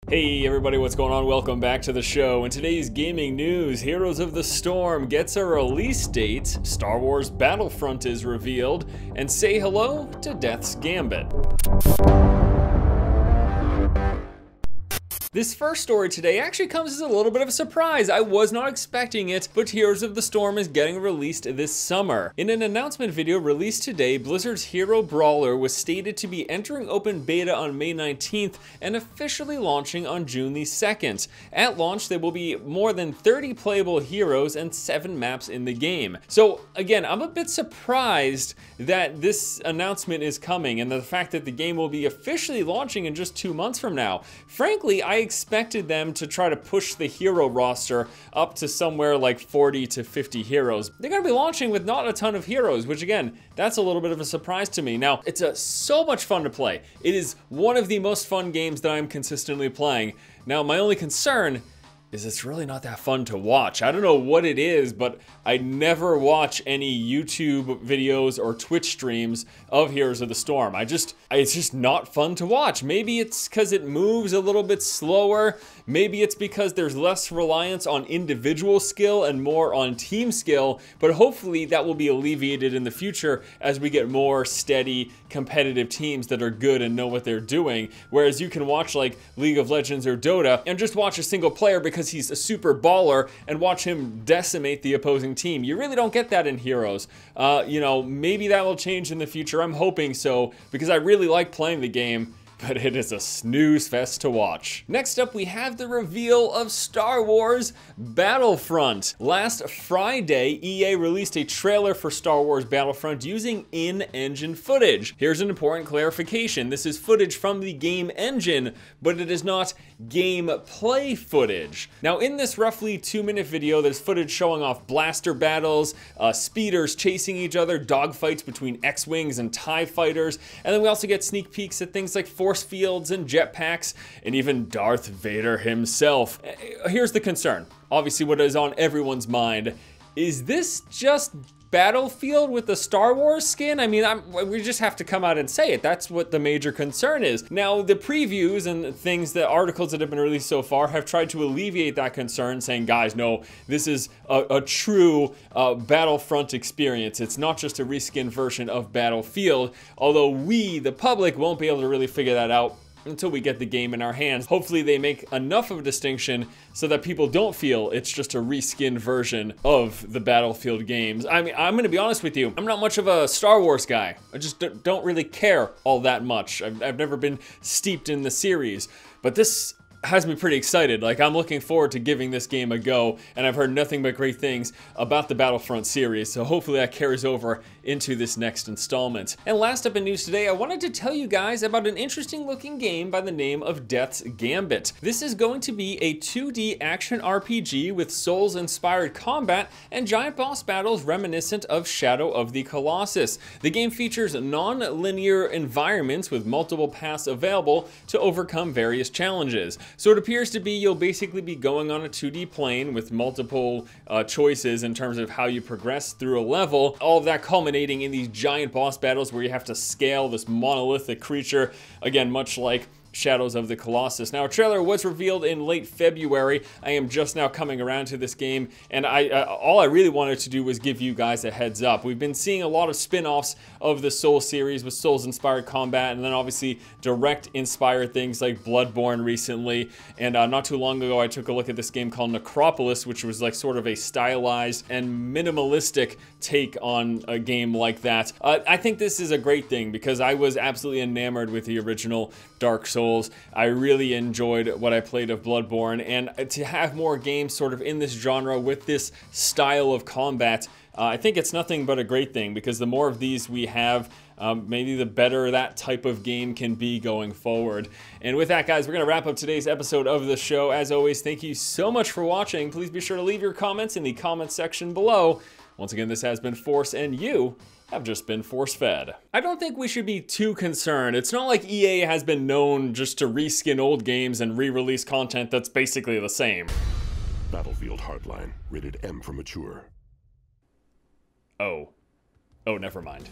Hey everybody, what's going on? Welcome back to the show. In today's gaming news, Heroes of the Storm gets a release date, Star Wars Battlefront is revealed, and say hello to Death's Gambit. This first story today actually comes as a little bit of a surprise. I was not expecting it, but Heroes of the Storm is getting released this summer. In an announcement video released today, Blizzard's Hero Brawler was stated to be entering open beta on May 19th and officially launching on June the 2nd. At launch, there will be more than 30 playable heroes and 7 maps in the game. So again, I'm a bit surprised that this announcement is coming and the fact that the game will be officially launching in just 2 months from now. Frankly, I expected them to try to push the hero roster up to somewhere like 40 to 50 heroes. They're gonna be launching with not a ton of heroes, which again, that's a little bit of a surprise to me. Now, it's so much fun to play. It is one of the most fun games that I'm consistently playing. Now, my only concern is it's really not that fun to watch. I don't know what it is, but I never watch any YouTube videos or Twitch streams of Heroes of the Storm. It's just not fun to watch. Maybe it's because it moves a little bit slower. Maybe it's because there's less reliance on individual skill and more on team skill, but hopefully that will be alleviated in the future as we get more steady, competitive teams that are good and know what they're doing. Whereas you can watch like League of Legends or Dota and just watch a single player because he's a super baller and watch him decimate the opposing team. You really don't get that in Heroes. You know, maybe that will change in the future. I'm hoping so because I really like playing the game, but it is a snooze fest to watch. Next up, we have the reveal of Star Wars Battlefront. Last Friday, EA released a trailer for Star Wars Battlefront using in-engine footage. Here's an important clarification. This is footage from the game engine, but it is not gameplay footage. Now, in this roughly 2-minute video, there's footage showing off blaster battles, speeders chasing each other, dogfights between X-Wings and TIE fighters, and then we also get sneak peeks at things like force fields and jetpacks, and even Darth Vader himself. Here's the concern. Obviously, what is on everyone's mind, is this just Battlefield with the Star Wars skin? I mean, we just have to come out and say it. That's what the major concern is. Now, the previews and things, the articles that have been released so far have tried to alleviate that concern, saying, guys, no, this is a true Battlefront experience. It's not just a reskin version of Battlefield, although we, the public, won't be able to really figure that out until we get the game in our hands. Hopefully they make enough of a distinction so that people don't feel it's just a reskinned version of the Battlefield games. I mean, I'm gonna be honest with you, I'm not much of a Star Wars guy. I just don't really care all that much. I've never been steeped in the series, but this has me pretty excited. Like, I'm looking forward to giving this game a go, and I've heard nothing but great things about the Battlefront series, so hopefully that carries over into this next installment. And last up in news today, I wanted to tell you guys about an interesting looking game by the name of Death's Gambit. This is going to be a 2D action RPG with Souls-inspired combat and giant boss battles reminiscent of Shadow of the Colossus. The game features non-linear environments with multiple paths available to overcome various challenges. So it appears to be you'll basically be going on a 2D plane with multiple choices in terms of how you progress through a level, all of that culminating in these giant boss battles where you have to scale this monolithic creature, again, much like Shadows of the Colossus. Now, a trailer was revealed in late February. I am just now coming around to this game, and all I really wanted to do was give you guys a heads up. We've been seeing a lot of spin-offs of the Souls series with Souls-inspired combat, and then obviously direct-inspired things like Bloodborne recently. And not too long ago, I took a look at this game called Necropolis, which was like sort of a stylized and minimalistic take on a game like that. I think this is a great thing because I was absolutely enamored with the original Dark Souls. I really enjoyed what I played of Bloodborne, and to have more games sort of in this genre with this style of combat, I think it's nothing but a great thing, because the more of these we have, maybe the better that type of game can be going forward. And with that, guys, we're going to wrap up today's episode of the show. As always, thank you so much for watching. Please be sure to leave your comments in the comments section below. Once again, this has been Force, and you have just been force-fed. I don't think we should be too concerned. It's not like EA has been known just to reskin old games and re-release content that's basically the same. Battlefield Hardline, rated M for mature. Oh, never mind.